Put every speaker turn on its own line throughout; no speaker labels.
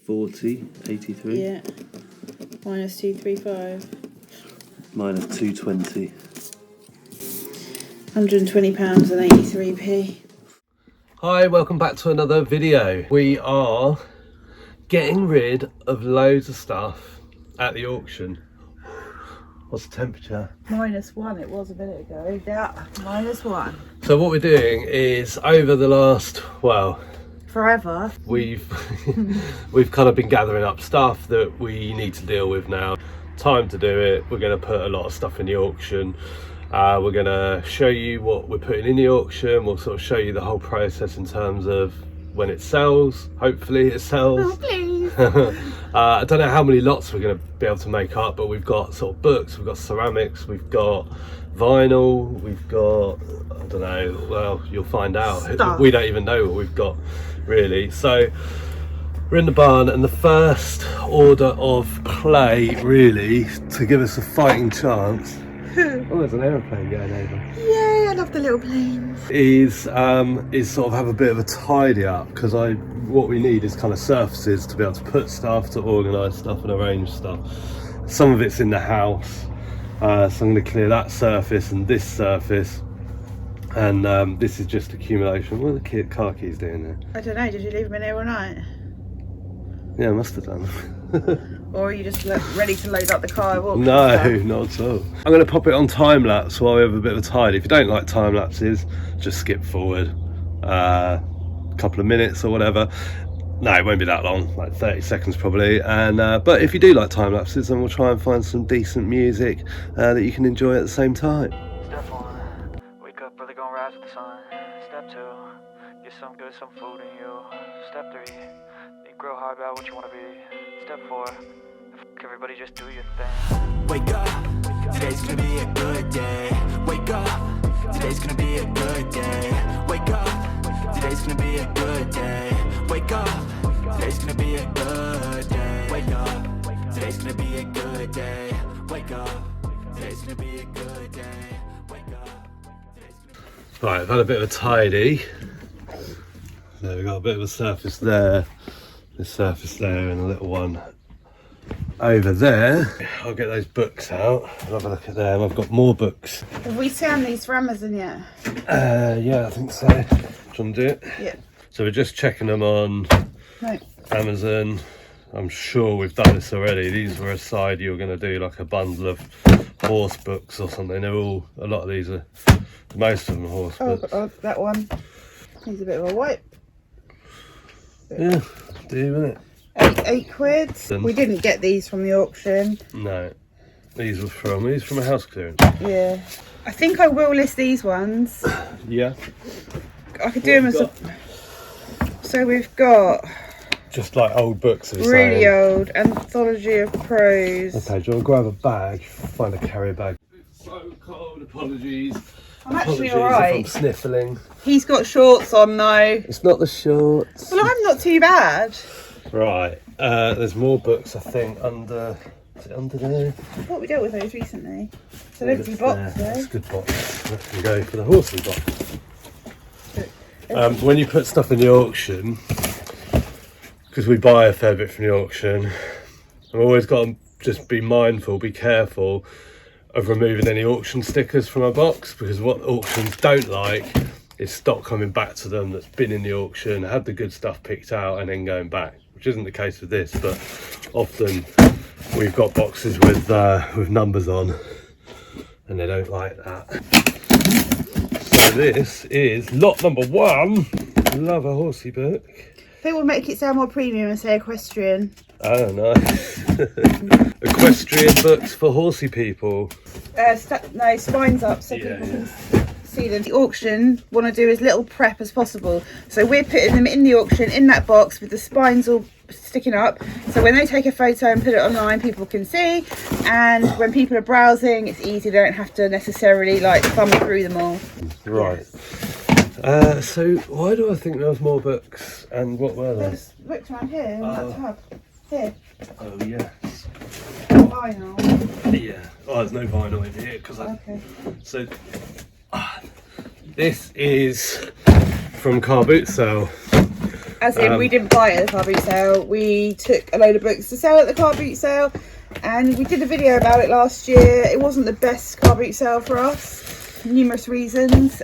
40, 83.
Yeah. Minus 235.
Minus 220.
£120 and 83p.
Hi, welcome back to another video. We are getting rid of loads of stuff at the auction. What's the temperature?
-1, it was a minute ago. Yeah, -1.
So what we're doing is, over the last, well,
forever,
we've kind of been gathering up stuff that we need to deal with now. Time to do it. We're going to put a lot of stuff in the auction. We're going to show you what we're putting in the auction. We'll sort of show you the whole process in terms of when it sells. Hopefully it sells.
oh please.
I don't know how many lots we're going to be able to make up, but we've got sort of books, we've got ceramics, we've got vinyl, we've got, I don't know, well, you'll find out.
Stuff.
We don't even know what we've got really. So we're in the barn, and the first order of play really to give us a fighting chance. Oh, there's an aeroplane going over.
Yay, I love the little planes.
Is sort of have a bit of a tidy up, because what we need is kind of surfaces to be able to put stuff, to organise stuff and arrange stuff. Some of it's in the house, so I'm going to clear that surface and this surface, and this is just accumulation. What are the car keys doing there?
I don't know, did you leave them in here all night?
Yeah, I must have done.
Or are you just ready to load up the car?
No, not at all. I'm going to pop it on time lapse while we have a bit of a tidy. If you don't like time lapses, just skip forward a couple of minutes or whatever. No, it won't be that long, like 30 seconds probably. And but if you do like time lapses, then we'll try and find some decent music that you can enjoy at the same time.
Step 1, wake up early, gonna rise with the sun. Step 2, get some good, some food in you. Step 3, think real hard about what you wanna be. Step 4, everybody just do your thing. Wake up, today's gonna be a good day. Wake up, today's gonna be a good day. Wake up, today's gonna be a good day. Wake up, today's gonna be a good day. Wake up, today's gonna be a good day. Wake up, today's gonna be a good day. Wake up.
Right, I've had a bit of a tidy. There, we've got a bit of a surface there, this surface there, and a little one over there. I'll get those books out and have a look at them. I've got more books.
Have we scanned these for Amazon yet?
Yeah, I think so. Do you want to do it?
Yeah.
So we're just checking them on
No.
Amazon. I'm sure we've done this already. These were a side you were going to do, like a bundle of horse books or something. They're all, a lot of these are, most of them are horse books.
Oh, that one needs a bit of a wipe.
Yeah, do, isn't it?
£8. We didn't get these from the auction.
No, these were from a house clearance.
Yeah. I think I will list these ones.
Yeah.
I could do them as a... So we've got
Just like old books.
really old Anthology of Prose.
Okay, do you want to grab a bag? Find a carrier bag. It's so cold, apologies.
I'm actually
Apologies
alright.
if I'm sniffling.
He's got shorts on though.
It's not the shorts.
Well, I'm not too bad.
Right, there's more books, I think, under... Is it under there?
I thought we dealt with those recently. It's an empty box though.
That's a good box. Let me go for the horsey box. When you put stuff in the auction, because we buy a fair bit from the auction, I've always got to just be mindful, be careful of removing any auction stickers from a box, because what auctions don't like is stock coming back to them that's been in the auction, had the good stuff picked out and then going back, which isn't the case with this, but often we've got boxes with numbers on and they don't like that. So this is lot number 1. Love a horsey book.
I think we'll make it sound more premium and say equestrian.
Oh, nice. Equestrian books for horsey people.
No, spines up so people can see them. The auction want to do as little prep as possible. So we're putting them in the auction in that box with the spines all sticking up. So when they take a photo and put it online, people can see. And when people are browsing, it's easy. They don't have to necessarily like thumb through them all.
Right. So why do I think there was more books, and what were they?
There's books around here in that tub. Here.
Oh yes.
Vinyl.
Yeah. Oh, there's no vinyl in here because
Okay.
So this is from Car Boot Sale.
As in, we didn't buy it at the car boot sale. We took a load of books to sell at the car boot sale, and we did a video about it last year. It wasn't the best car boot sale for us, for numerous reasons.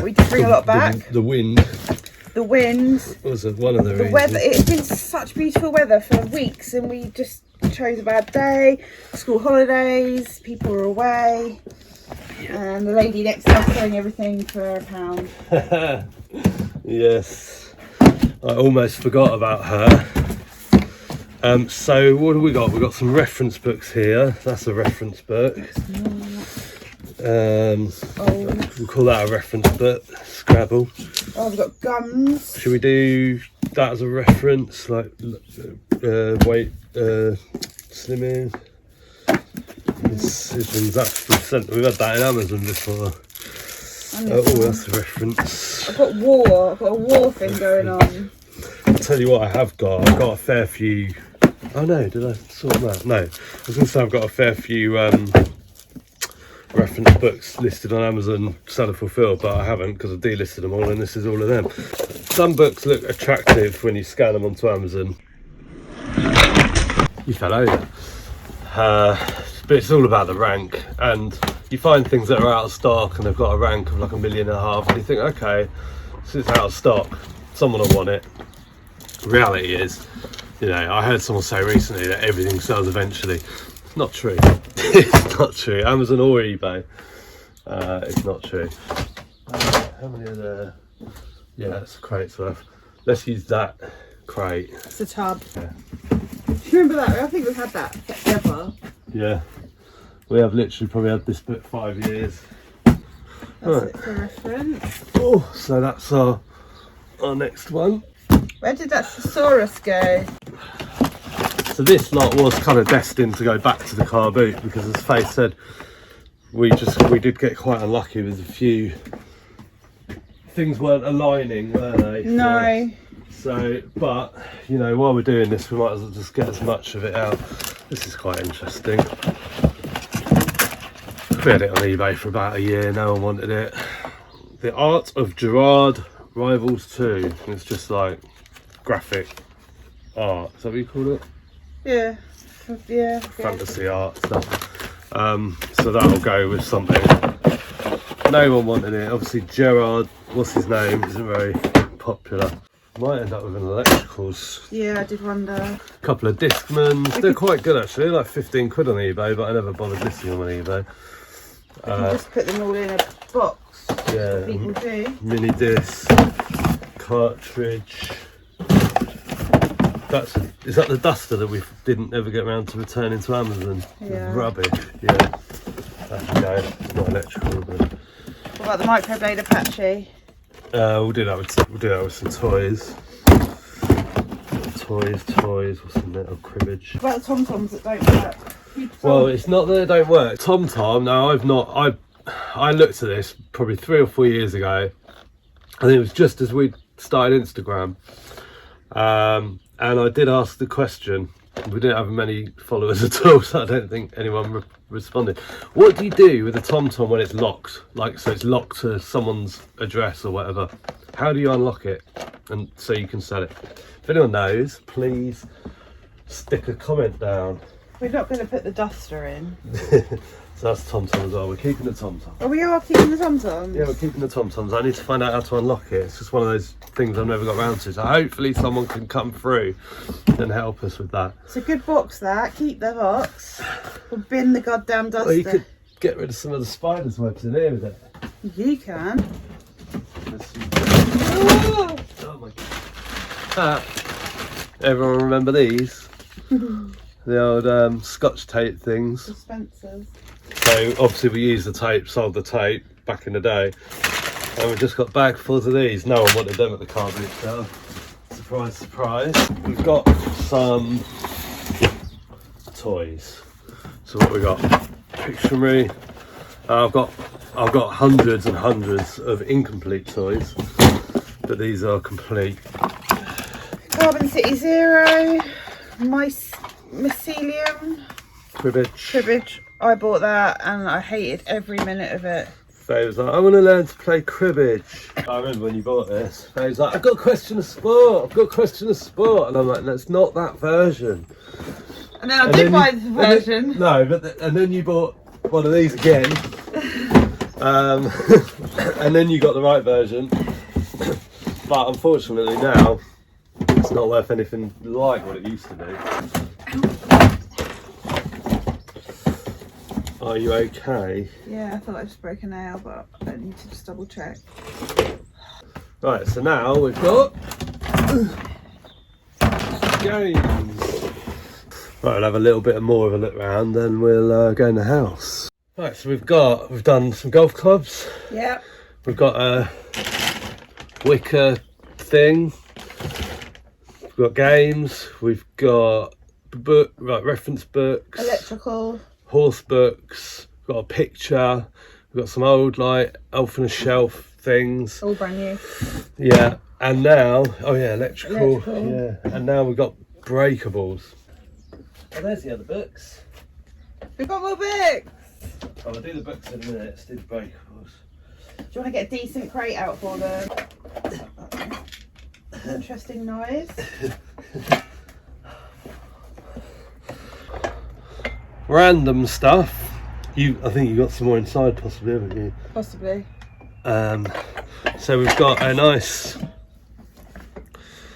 We did bring a lot back.
The wind.
The wind
Was one of the reasons.
weather. It's been such beautiful weather for weeks, and we just chose a bad day. School holidays, people were away, and the lady next to us selling everything for £1.
Yes, I almost forgot about her. So what do we got? We've got some reference books here. That's a reference book. We'll call that a reference book. Scrabble.
Oh, we've got gums.
Should we do that as a reference? Like weight, slimming. This one's actually sent. We've had that in Amazon before. Oh, that's a reference.
I've got war. I've got a war thing going on.
I'll tell you what I have got. I've got a fair few. Oh no, did I sort them out? No. I was going to say I've got a fair few reference books listed on Amazon, seller fulfilled, but I haven't because I delisted them all, and this is all of them. Some books look attractive when you scan them onto Amazon. You fell over. But it's all about the rank, and you find things that are out of stock and they've got a rank of like 1.5 million, and you think, okay, so it's out of stock, someone will want it. Reality is, you know, I heard someone say recently that everything sells eventually. It's not true. It's not true. Amazon or eBay, it's not true. How many are there? Yeah, that's a crate's worth. Let's use that crate.
It's a tub.
Yeah.
Do you remember that? I think we've had that forever.
Yeah, we have literally probably had this book 5 years.
That's
Right.
it for reference.
Oh, so that's our next one.
Where did that thesaurus go?
So this lot was kind of destined to go back to the car boot because, as Faith said, we did get quite unlucky with a few things weren't aligning, were they?
No.
So, but you know, while we're doing this, we might as well just get as much of it out. This is quite interesting. We had it on eBay for about a year. No one wanted it. The Art of Gerard Rivals 2. It's just like graphic art. Is that what you call it?
Yeah. Yeah.
Fantasy art stuff. So that'll go with something. No one wanted it. Obviously Gerard, what's his name, isn't very popular. Might end up with an electricals.
Yeah, I did wonder.
A couple of Discmans. They're quite good actually, like 15 quid on eBay, but I never bothered listing them on eBay.
I can just put them all in a box.
Yeah.
People do.
Mini disc, cartridge. Is that the duster that we didn't ever get around to returning to Amazon?
Yeah.
Rubbish. Yeah. That can go. Not electrical, but.
What about the microblader Apache?
We'll do that with some toys. Toys. What's in there? Oh, cribbage.
What about the Tom-Toms that don't work?
Well, it's not that they don't work. Tom. No, I've not. I looked at this probably 3 or 4 years ago. I think it was just as we started Instagram, and I did ask the question. We didn't have many followers at all, so I don't think anyone responded. What do you do with a TomTom when it's locked? Like, so it's locked to someone's address or whatever. How do you unlock it and so you can sell it? If anyone knows, please stick a comment down.
We're not going to put the duster in.
So that's TomTom as well. We're keeping the TomTom.
Oh, we are keeping the Tom-Toms?
Yeah, we're keeping the TomToms. I need to find out how to unlock it. It's just one of those things I've never got around to. So hopefully someone can come through and help us with that.
It's a good box, that. Keep the box. We'll bin the goddamn duster.
Well, you could get rid of some of the spider's webs in here with it.
You can.
Oh my god. Everyone remember these? The old Scotch tape things.
Dispensers.
So obviously we used the tape, sold the tape back in the day, and we just got bagfuls of these. No one wanted them at the car boot sale. Surprise, surprise. We've got some toys. So what we got? Pictionary. I've got hundreds and hundreds of incomplete toys, but these are complete.
Carbon City Zero. Mycelium.
Cribbage.
I bought that and I hated every minute of it.
Faye was like, I want to learn to play cribbage. I remember when you bought this, Faye was like, I've got Question of Sport, I've got Question of Sport. And I'm like, that's not that version.
And then I did buy the version.
And then you bought one of these again. And then you got the right version. But unfortunately now, it's not worth anything like what it used to be. Are you okay?
Yeah, I thought I just broke a nail, but I need to just double check.
Right, so now we've got games. Right, we'll have a little bit more of a look round, then we'll go in the house. Right, so we've done some golf clubs.
Yeah.
We've got a wicker thing. We've got games. We've got reference books.
Electrical.
Horse books. We've got a picture. We've got some old elf on a shelf things.
All brand new.
Yeah, and now electrical. Yeah, and now we've got breakables. Oh, there's the other books.
We've got more books.
I'll do the books in a minute. Let's do the breakables.
Do you want to get a decent crate out for them? Interesting noise.
Random stuff. I think you got some more inside, possibly, haven't you?
Possibly.
So we've got a nice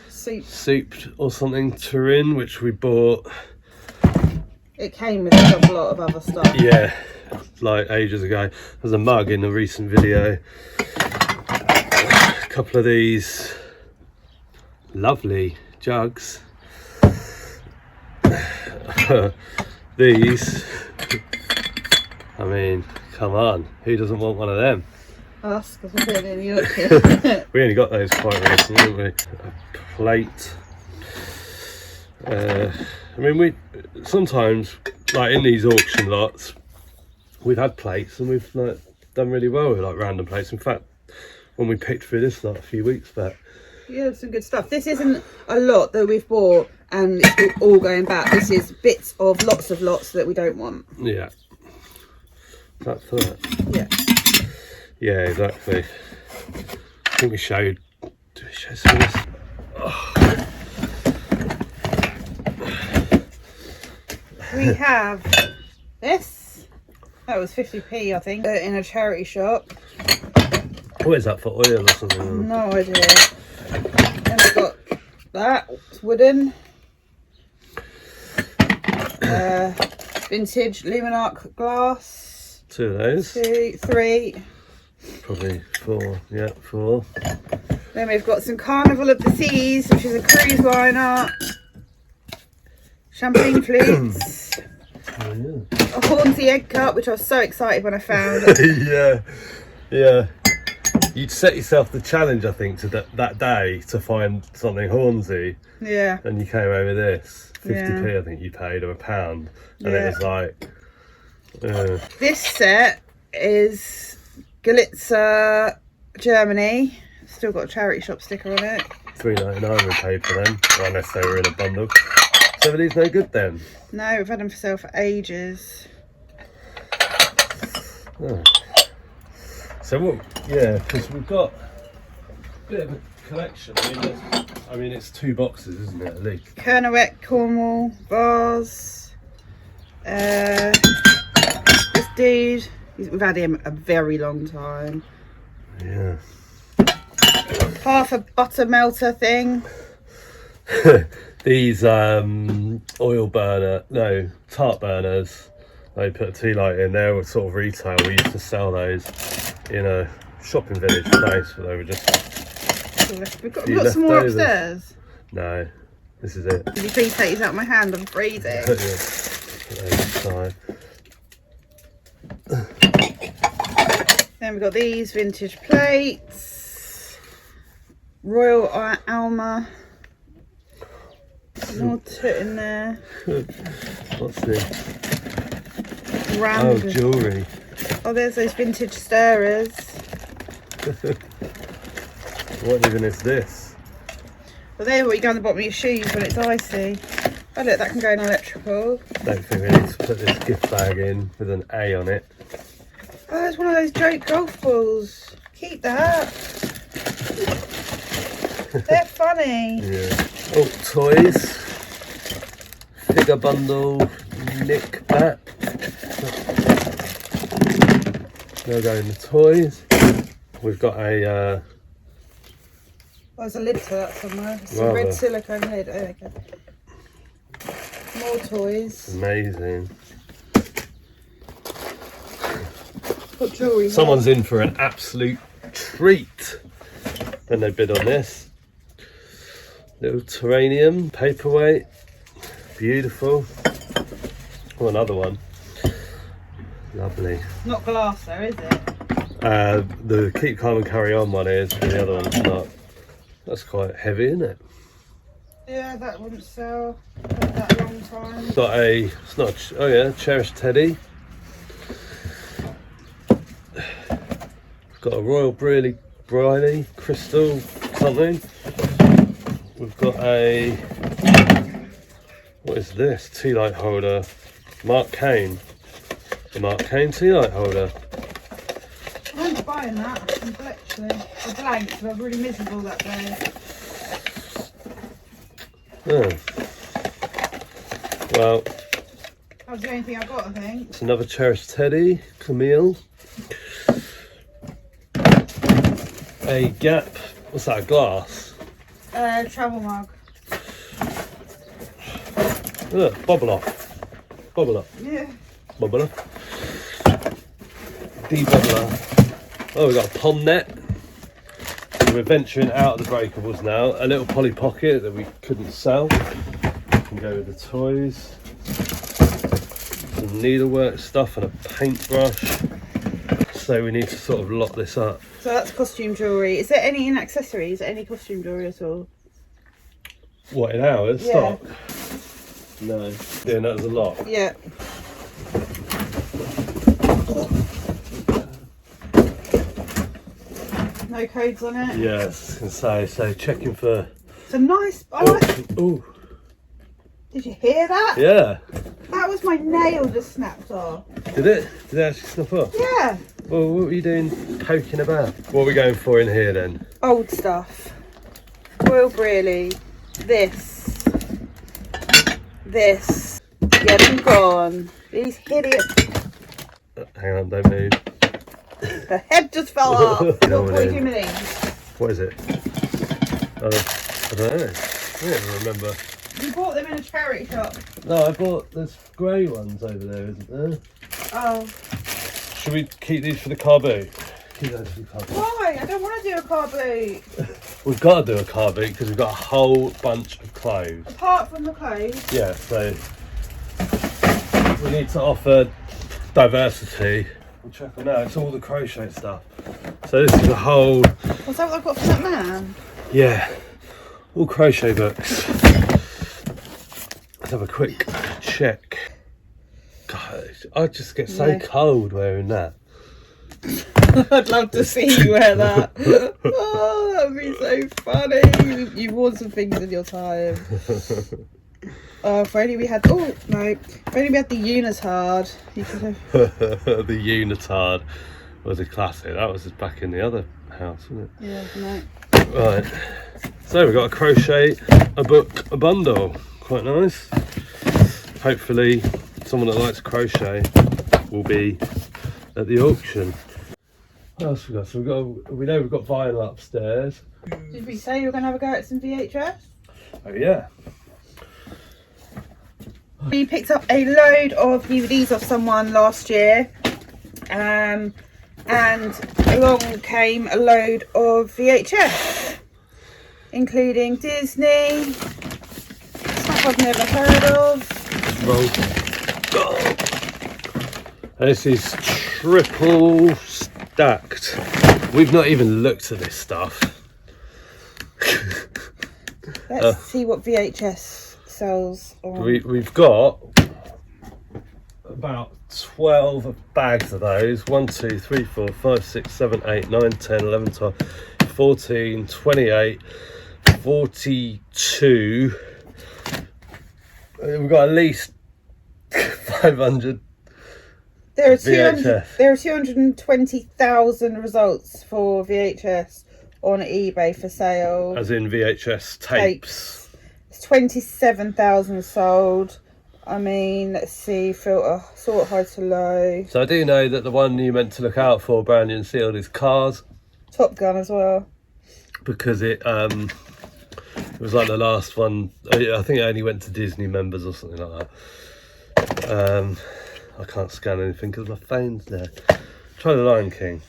soup
or something tureen, which we bought.
It came with a lot of other stuff.
Yeah, like ages ago. There's a mug in a recent video. A couple of these lovely jugs. These, I mean, come on, who doesn't want one of them?
Us, because we're doing it in Yorkshire.
We only got those quite recently, didn't we? A plate. I mean, we sometimes, like in these auction lots, we've had plates and we've done really well with random plates. In fact, when we picked through this lot a few weeks back.
Yeah, some good stuff. This isn't a lot that we've bought and it's all going back. This is bits of lots that we don't want.
Yeah. That's it.
Yeah.
Yeah, exactly. I think we showed. Did we show some of this? Oh.
We have this. That was 50p, I think, in a charity shop.
What is that, for oil or something?
No idea. Then we've got that. It's wooden. Vintage Luminarc glass.
2 of those.
2, 3.
Probably 4. Yeah, 4.
Then we've got some Carnival of the Seas, which is a cruise liner. Champagne flutes.
Oh, yeah.
A Hornsey egg cup, which I was so excited when I found.
Yeah. You'd set yourself the challenge, I think, to that day to find something Hornsey.
Yeah.
And you came over this. 50p, I think you paid, or £1. And it was like...
This set is Glitzer, Germany. Still got a charity shop sticker on it.
$3.99 we paid for them, unless they were in a bundle. So are these no good then?
No, we've had them for sale for ages.
Oh. So what? Yeah, because we've got a bit of a collection. I mean, it's 2 boxes, isn't it, at least?
Kernowick, Cornwall, vase. This dude, we've had him a very long time.
Yeah.
Half a butter melter thing.
These oil burner, no, tart burners. They put a tea light in there with sort of retail. We used to sell those in a shopping village place, but they were just.
We've got some more upstairs.
No, this is it.
Could you please take these out of my hand? I'm freezing. Then we've got these vintage plates. Royal Alma. More tit in there.
What's this?
Random.
Oh, jewellery.
Oh, there's those vintage stirrers.
What even is this?
Well, they're what you go on the bottom of your shoes when it's icy. Oh look, that can go in electrical.
Don't think we need to put this gift bag in with an A on it.
Oh, it's one of those joke golf balls. Keep that. They're funny.
Yeah. Oh, toys. Figure bundle. Nick bat. They'll go in the toys. We've got a...
there's a lid to that somewhere. It's a
Rather.
red silicone lid. Oh, okay. More toys.
Amazing.
Got jewellery.
Someone's in for an absolute treat when they bid on this. Little terranium paperweight. Beautiful. Oh, another one. Lovely.
Not glass though, is it?
The Keep Calm and Carry On one is, but the other one's not. That's quite heavy, isn't it?
Yeah, that wouldn't sell for that long time.
Got a, it's not, oh yeah, Cherished Teddy. Got a Royal Briley crystal something. We've got a, what is this? Tea light holder. Mark Caine. The Mark Caine tea light holder.
I remember buying that intellectually. A blank, so I was really miserable that day.
Oh. Well,
That was the only thing I got, I think.
it's another Cherished Teddy, Camille. A Gap, what's that, a glass?
Travel mug.
Look, bubble off. Bubble up.
Yeah.
Bubbler. De-bubbler. Oh, we've got a pom net. We're venturing out of the breakables now. A little Polly Pocket that we couldn't sell. We can go with the toys. Some needlework stuff and a paintbrush. So we need to sort of lock this up.
So that's costume jewellery. Is there any in accessories? Any costume jewellery at all?
What, in ours?
Yeah.
Stock? No. Yeah, that was a lot.
Yeah. No codes on it?
Yes, and so checking for...
It's a nice... I like...
Ooh.
Did you hear that?
Yeah.
That was my nail just snapped off.
Did it? Did it actually snap off?
Yeah.
Well, what were you doing poking about? What are we going for in here then?
Old stuff. Royal Briley. This. This. Get them gone. These hideous...
Hang on, don't move.
Her head just fell off.
No,
What
no.
do you mean?
What is it? I don't know. I don't remember.
You bought them in a charity shop.
No, I bought, there's grey ones over there, isn't there?
Oh.
Should we keep these for the car boot? Keep those for the car boot.
Why? I don't want to do a car boot.
We've got to do a car boot because we've got a whole bunch of clothes.
Apart from the clothes.
Yeah, so we need to offer diversity. We'll check on that. It's all the crochet stuff. So this is a whole,
What's that what I've got from that man?
yeah, all crochet books. Let's have a quick check. God, I just get so
Yeah.
cold wearing that.
I'd love to see you wear that. Oh, that'd be so funny. You've worn some things in your time. If only we had, oh no, if only we had the unitard. You could have,
The unitard was a classic. That was just back in the other house, wasn't it?
yeah, no.
Right. So we've got a crochet, a book, a bundle. Quite nice. Hopefully someone that likes crochet will be at the auction. What else we got? So we know we've got vinyl upstairs.
Did we say you were going to have a go at some VHS?
Oh yeah.
We picked up a load of DVDs off someone last year, and along came a load of VHS, including Disney, stuff I've never heard of.
Roll. And this is triple stacked. We've not even looked at this stuff.
Let's see what VHS sells on.
We've got about 12 bags of those. 1, 2, 3, 4, 5, 6, 7, 8, 9, 10, 11, 12, 14, 28, 42. We've got at least 500
There are
VHS.
There are 220,000 results for VHS on eBay for sale.
As in VHS tapes.
It's 27,000 sold. I mean, let's see, filter, sort high to low.
So I do know that the one you meant to look out for, brand new and sealed, is Cars,
Top Gun as well.
because it was like the last one. I think it only went to Disney members or something like that. I can't scan anything because my phone's there. Try the Lion King.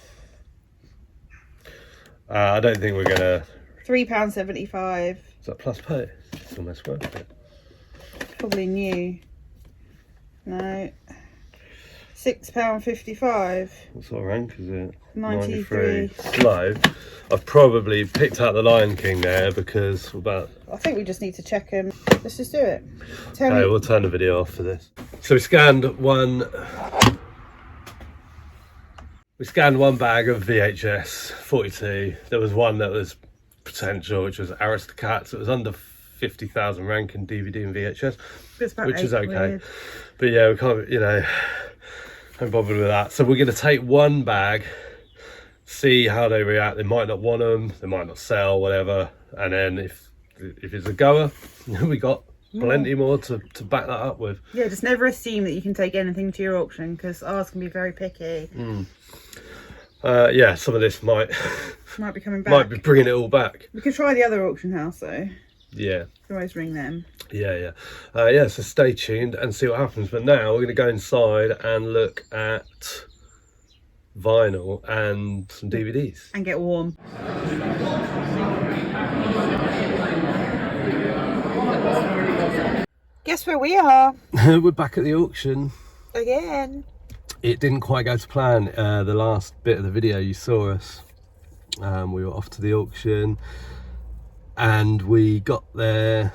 I don't think we're gonna.
£3.75.
Is that plus pay? It's almost worth it.
Probably new. No. £6.55.
What sort of rank is it?
93.
Slow. I've probably picked out the Lion King there because about.
I think we just need to check them. Let's just do it.
Okay, we'll turn the video off for this. So we scanned one bag of VHS 42. There was one that was potential, which was Aristocats. It was under 50,000 rank in DVD and VHS, which is okay.
Weird.
But yeah, we can't, don't bother with that. So we're going to take one bag, see how they react. They might not want them, they might not sell, whatever. And then if it's a goer, we got plenty more to back that up with.
Yeah, just never assume that you can take anything to your auction, because ours can be very picky.
Yeah, some of this might
be coming back.
might be bringing it all back.
We could try the other auction house though.
Yeah.
You can always ring them.
Yeah. So stay tuned and see what happens. But now we're going to go inside and look at vinyl and some DVDs.
And get warm. Guess where we are?
We're back at the auction.
Again.
It didn't quite go to plan. The last bit of the video you saw us. We were off to the auction and we got there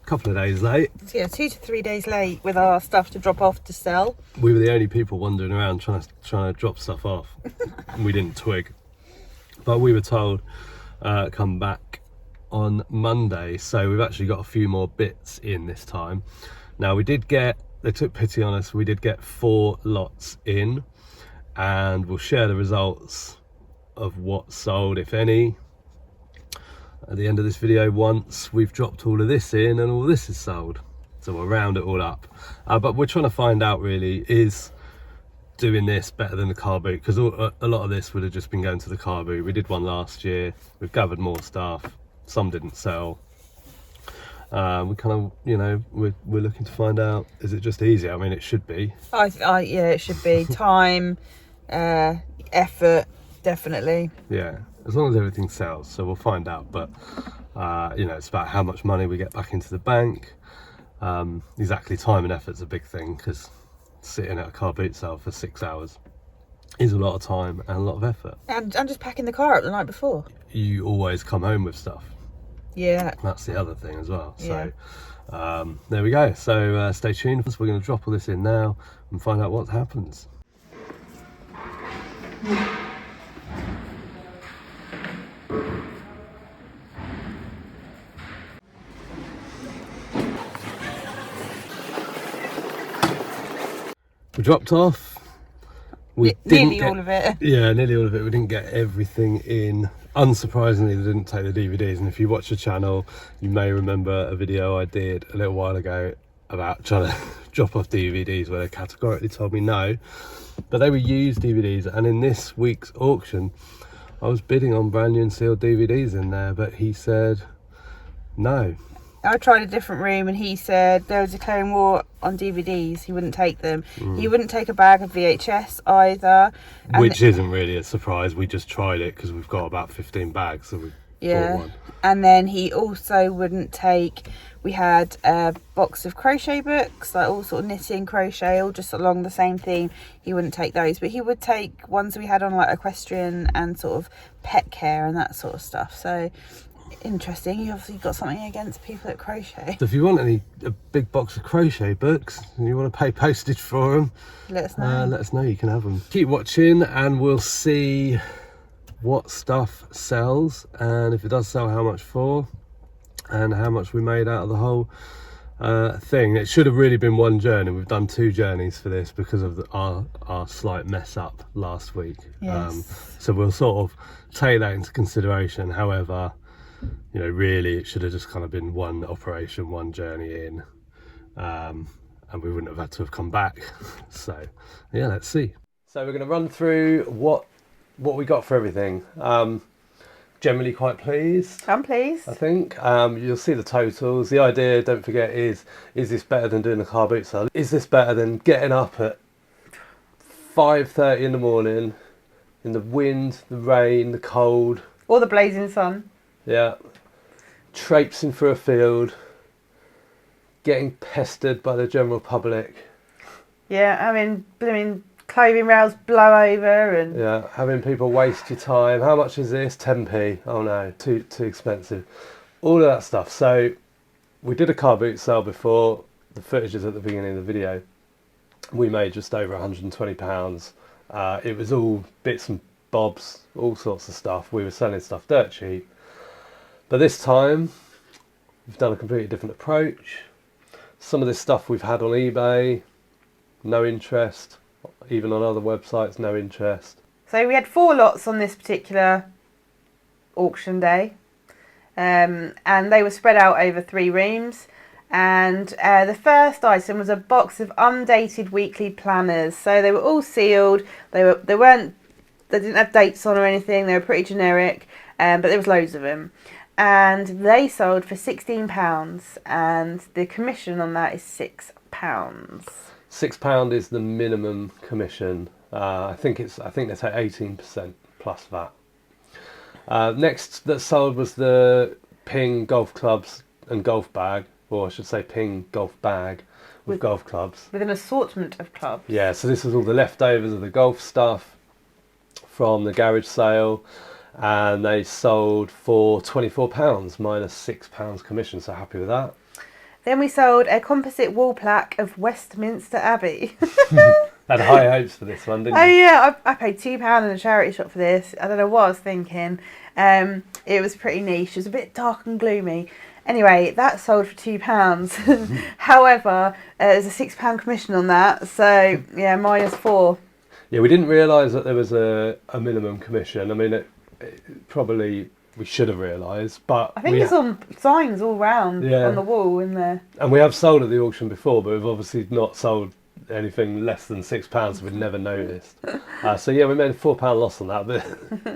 couple of days late.
Yeah, 2 to 3 days late with our stuff to drop off to sell.
We were the only people wandering around trying to drop stuff off. And we didn't twig. But we were told come back on Monday, so we've actually got a few more bits in this time. Now they took pity on us. We did get 4 lots in, and we'll share the results of what sold, if any, at the end of this video once we've dropped all of this in and all this is sold. So we'll round it all up. But we're trying to find out, really, is doing this better than the car boot? Because a lot of this would have just been going to the car boot. We did one last year. We've gathered more stuff. Some didn't sell. We kind of, we're looking to find out, is it just easier? I mean, it should be.
Yeah, it should be. Time, effort, definitely.
Yeah, as long as everything sells. So we'll find out. But, it's about how much money we get back into the bank. Exactly, time and effort's a big thing, because sitting at a car boot sale for 6 hours is a lot of time and a lot of effort. And
just packing the car up the night before.
You always come home with stuff.
Yeah.
That's the other thing as well.
Yeah.
So there we go. So stay tuned. We're going to drop all this in now and find out what happens. We dropped off.
Nearly all of it.
Yeah, nearly all of it. We didn't get everything in. Unsurprisingly, they didn't take the DVDs. And if you watch the channel, you may remember a video I did a little while ago about trying to drop off DVDs where they categorically told me no. But they were used DVDs. And in this week's auction, I was bidding on brand new and sealed DVDs in there, but he said no.
I tried a different room and he said there was declaring war on DVDs. He wouldn't take them. He wouldn't take a bag of VHS either.
Which isn't really a surprise. We just tried it because we've got about 15 bags, so we bought one.
And then he also wouldn't take, we had a box of crochet books, like all sort of knitting, crochet, all just along the same theme. He wouldn't take those, but he would take ones we had on like equestrian and sort of pet care and that sort of stuff. So interesting. You obviously got something against people that crochet.
So if you want a big box of crochet books and you want to pay postage for them,
let us know.
Let us know. You can have them. Keep watching and we'll see what stuff sells, and if it does sell, how much for, and how much we made out of the whole thing. It should have really been one journey. We've done 2 journeys for this because of our slight mess up last week.
Yes.
So we'll sort of take that into consideration. However, you know, really it should have just kind of been one operation, one journey in, and we wouldn't have had to have come back. So yeah, let's see. So we're going to run through what we got for everything. Generally quite pleased.
I'm pleased.
I think you'll see the totals. The idea, don't forget, is this better than doing a car boot sale? Is this better than getting up at 5:30 in the morning in the wind, the rain, the cold,
Or the blazing sun.
yeah, traipsing through a field, getting pestered by the general public,
Yeah, I mean, blooming clothing rails blow over and...
yeah, having people waste your time. How much is this? 10p. Oh no, too expensive. All of that stuff. So we did a car boot sale before. The footage is at the beginning of the video. We made just over £120. It was all bits and bobs, all sorts of stuff. We were selling stuff dirt cheap. But this time we've done a completely different approach. Some of this stuff we've had on eBay, no interest. Even on other websites, no interest.
So we had 4 lots on this particular auction day, and they were spread out over 3 rooms. And the first item was a box of undated weekly planners. So they were all sealed. They didn't have dates on or anything. They were pretty generic, but there was loads of them. And they sold for £16, and the commission on that is £6.
£6 is the minimum commission. I think they take 18% plus VAT. Next that sold was the Ping golf clubs and golf bag, or I should say Ping golf bag with golf clubs.
With an assortment of clubs.
Yeah, so this was all the leftovers of the golf stuff from the garage sale, and they sold for £24 minus £6 commission. So happy with that.
Then we sold a composite wall plaque of Westminster Abbey.
Had high hopes for this one, didn't you?
Oh yeah, I paid £2 in a charity shop for this. I don't know what I was thinking. It was pretty niche. It was a bit dark and gloomy. Anyway, that sold for £2. However, there's a £6 commission on that. So yeah, -4.
Yeah, we didn't realise that there was a minimum commission. I mean, it probably... we should have realised, but
I think there's some signs all round
Yeah.
on the wall in there.
and we have sold at the auction before, but we've obviously not sold anything less than £6. We'd never noticed. So yeah, we made a £4 loss on that, but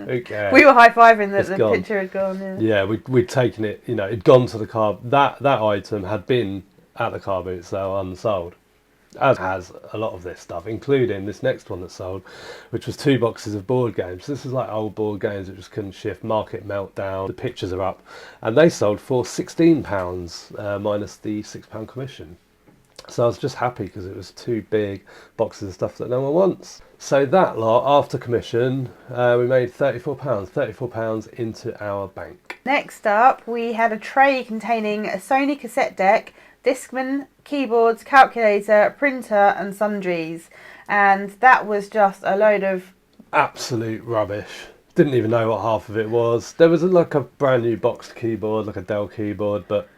who cares?
We were high-fiving that
It's
the
gone.
picture had gone. Yeah.
Yeah, we'd taken it. You know, it'd gone to the car. That item had been at the car boot sale unsold, as has a lot of this stuff, including this next one that sold, which was 2 boxes of board games. This is like old board games that just couldn't shift. Market Meltdown. The pictures are up, and they sold for £16 minus the £6 commission. So I was just happy because it was 2 big boxes of stuff that no one wants. So that lot, after commission, we made £34 into our bank.
Next up, we had a tray containing a Sony cassette deck, Discman, keyboards, calculator, printer and sundries, and that was just a load of
Absolute rubbish. Didn't even know what half of it was. There was like a brand new boxed keyboard, like a Dell keyboard, but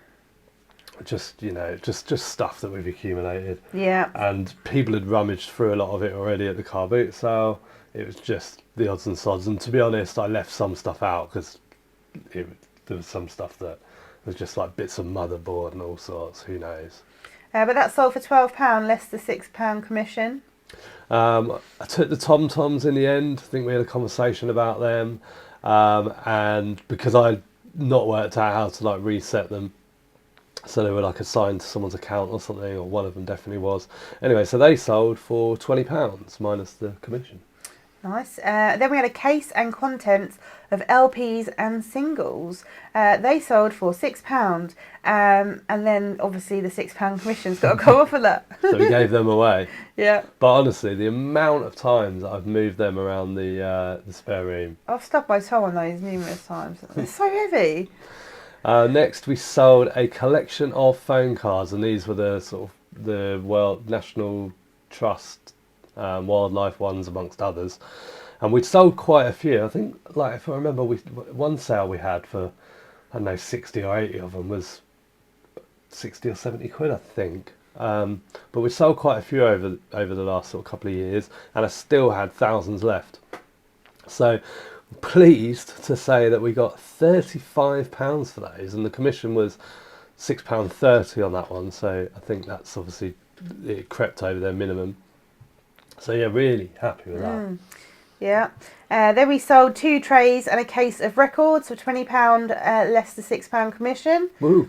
just, you know, just stuff that we've accumulated.
yeah.
And people had rummaged through a lot of it already at the car boot sale. It was just the odds and sods, and to be honest, I left some stuff out because there was some stuff that was just like bits of motherboard and all sorts. Who knows?
But that sold for £12 less the £6 commission.
I took the Tom-Toms in the end. I think we had a conversation about them, and because I'd not worked out how to like reset them, so they were like assigned to someone's account or something, or one of them definitely was. Anyway, so they sold for £20 minus the commission.
Nice. Then we had a case and contents of LPs and singles. They sold for £6, and then obviously the £6 commission's got to go off of that.
So we gave them away.
Yeah.
But honestly, the amount of times that I've moved them around the spare room.
I've stubbed my toe on those numerous times. They're so heavy.
Next, we sold a collection of phone cards, and these were the sort of the National Trust wildlife ones amongst others, and we'd sold quite a few. I think, like, if I remember, one sale we had for, I don't know, 60 or 80 of them was 60 or 70 quid, I think. But we sold quite a few over the last sort of couple of years, and I still had thousands left. So I'm pleased to say that we got £35 for those, and the commission was £6.30 on that one. So I think that's obviously, it crept over their minimum. So yeah, really happy with that.
Yeah. Then we sold 2 trays and a case of records for £20, less the £6 commission.
Woo!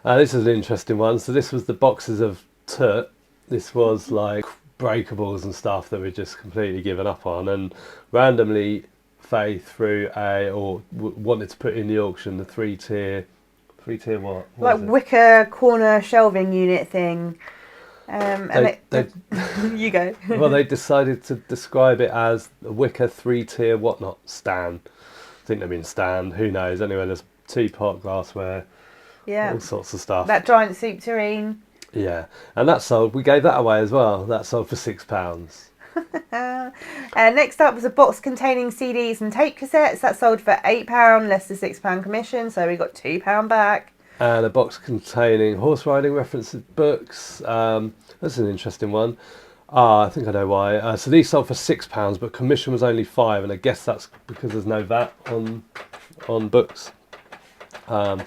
This is an interesting one. So this was the boxes of tut. This was like breakables and stuff that we'd just completely given up on, and randomly Faye threw wanted to put in the auction the three tier what?
Like wicker corner shelving unit thing. You go.
Well, they decided to describe it as a wicker 3-tier whatnot stand. I think they mean stand. Who knows? Anyway, there's teapot, glassware, all sorts of stuff.
That giant soup tureen.
Yeah, and that sold. We gave that away as well. That sold for £6.
Next up was a box containing CDs and tape cassettes. That sold for £8, less the £6 commission. So we got £2 back.
And a box containing horse riding reference books. That's an interesting one. I think I know why. So these sold for £6, but commission was only £5, and I guess that's because there's no VAT on books. So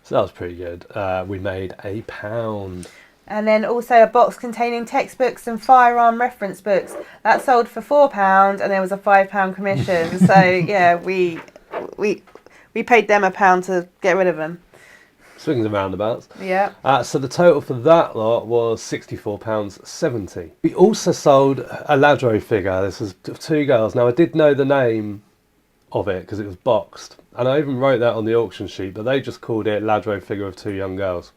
that was pretty good. We made £1.
And then also a box containing textbooks and firearm reference books. That sold for £4, and there was a £5 commission. So yeah, we paid them £1 to get rid of them.
Swings and roundabouts.
Yeah.
So the total for that lot was £64.70. We also sold a Ladro figure. This was 2 girls. Now I did know the name of it because it was boxed, and I even wrote that on the auction sheet, but they just called it Ladro figure of 2 young girls.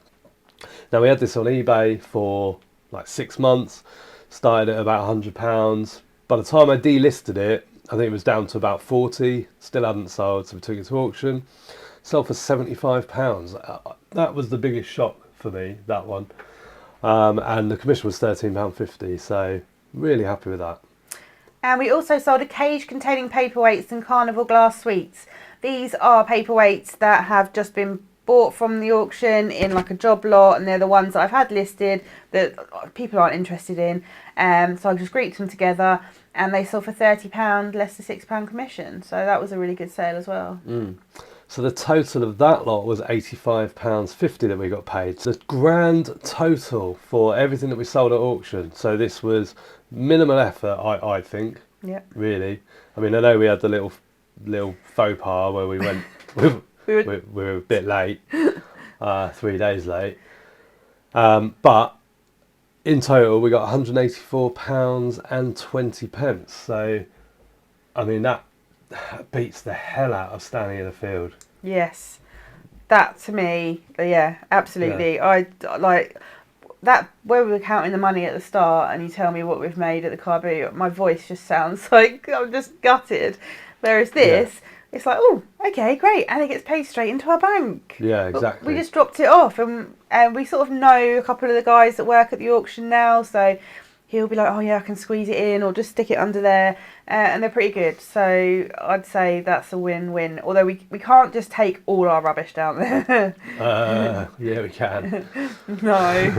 Now we had this on eBay for like 6 months, started at about £100. By the time I delisted it, I think it was down to about 40, still hadn't sold, so we took it to auction. Sold for £75. That was the biggest shock for me, that one. And the commission was £13.50, so really happy with that.
And we also sold a cage containing paperweights and carnival glass sweets. These are paperweights that have just been bought from the auction in like a job lot, and they're the ones that I've had listed that people aren't interested in. So I just grouped them together, and they sold for £30, less the £6 commission. So that was a really good sale as well.
So the total of that lot was £85.50 that we got paid. The grand total for everything that we sold at auction. So this was minimal effort, I think.
Yeah.
Really. I mean, I know we had the little faux pas where we went. we were a bit late, 3 days late. But in total, we got £184.20. So, I mean, that beats the hell out of standing in a field.
Yes, that to me, yeah, absolutely. Yeah. I like that where we were counting the money at the start, and you tell me what we've made at the car boot. My voice just sounds like I'm just gutted. Whereas this, it's like, oh, okay, great, and it gets paid straight into our bank.
Yeah, exactly.
But we just dropped it off, and we sort of know a couple of the guys that work at the auction now, so he'll be like, oh yeah, I can squeeze it in or just stick it under there. And they're pretty good. So I'd say that's a win-win. Although we can't just take all our rubbish down there.
Yeah, we can.
No.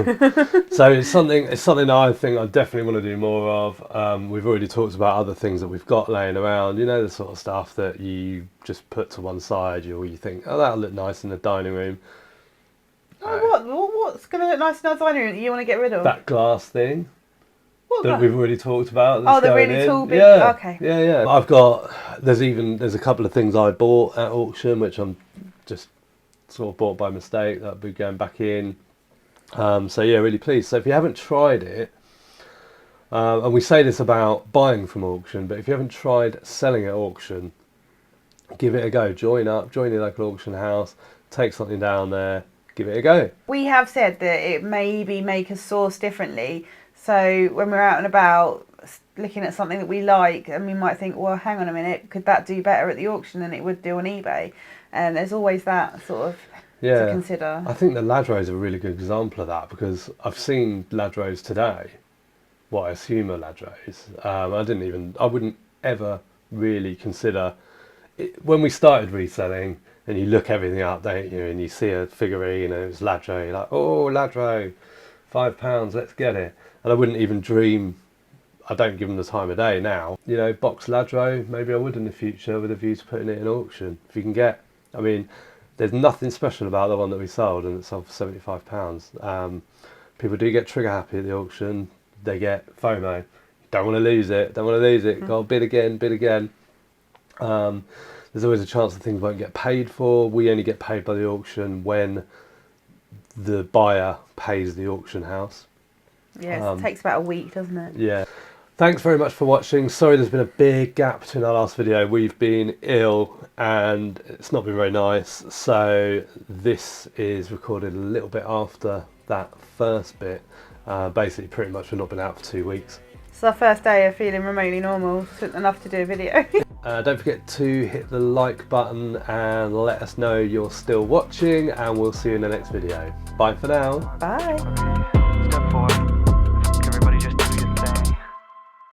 So it's something that I think I definitely want to do more of. We've already talked about other things that we've got laying around. You know, the sort of stuff that you just put to one side, or you think, oh, that'll look nice in the dining room.
What's going to look nice in our dining room that you want to get rid of?
That glass thing. That we've already talked about.
Oh, the really tall big.
Yeah,
okay.
Yeah. There's a couple of things I bought at auction which I'm just sort of bought by mistake that'll be going back in. So yeah, really pleased. So if you haven't tried it, and we say this about buying from auction, but if you haven't tried selling at auction, give it a go. Join your local auction house, take something down there, give it a go. We
have said that it maybe make us source differently. So when we're out and about looking at something that we like, and we might think, well, hang on a minute, could that do better at the auction than it would do on eBay? And there's always that sort of to consider. I think the Ladro is a really good example of that, because I've seen Ladros today, what I assume are Ladros. I wouldn't ever really consider it. When we started reselling,
and you look everything up, don't you? And you see a figurine and it's Ladro, you're like, oh, Ladro, £5, let's get it. And I wouldn't even dream, I don't give them the time of day now. You know, box Ladro, maybe I would in the future with a view to putting it in auction. If you can get, I mean, there's nothing special about the one that we sold, and it sold for £75. People do get trigger happy at the auction. They get FOMO. Don't want to lose it. Don't want to lose it. Go bid again, bid again. There's always a chance that things won't get paid for. We only get paid by the auction when the buyer pays the auction house.
Yes, it takes about a week, doesn't it?
Yeah. Thanks very much for watching. Sorry there's been a big gap between our last video. We've been ill and it's not been very nice. So this is recorded a little bit after that first bit. Basically, pretty much we've not been out for 2 weeks.
It's our first day of feeling remotely normal, so it's enough to do a video.
Don't forget to hit the like button and let us know you're still watching, and we'll see you in the next video. Bye for now.
Bye.